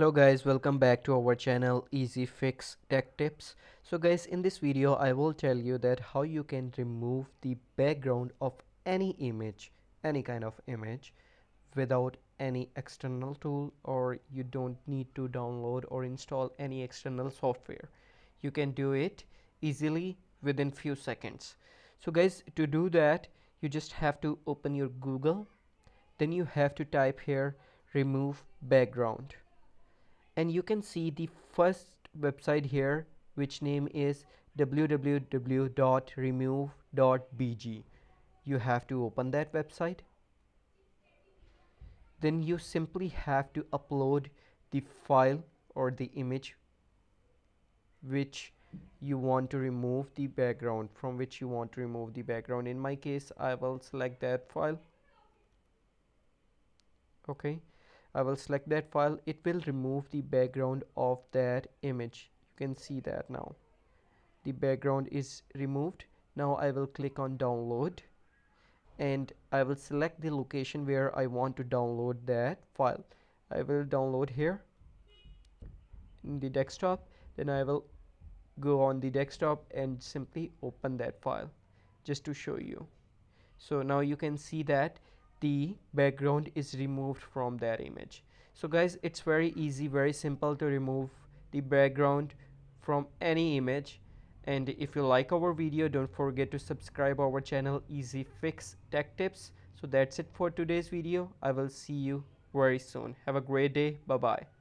Hello guys, welcome back to our channel Easy Fix Tech Tips. So guys, in this video I will tell you that how you can remove the background of any image, any kind of image, without any external tool, or you don't need to download or install any external software. You can do it easily within few seconds. So guys, to do that you just have to open your Google, then you have to type here remove background, and you can see the first website here, which name is www.remove.bg. You have to open that website. Then you simply have to upload the file or the image which you want to remove the background, from which you want to remove the background. In my case I will select that file. Okay, I will select that file. It will remove the background of that image. You can see that now the background is removed. Now I will click on download, and I will select the location where I want to download that file. I will download here in the desktop. Then I will go on the desktop and simply open that file just to show you. So now you can see that the background is removed from that image. So guys, it's very easy, very simple to remove the background from any image. And if you like our video, don't forget to subscribe our channel Easy Fix Tech Tips. So that's it for today's video. I will see you very soon. Have a great day. Bye bye.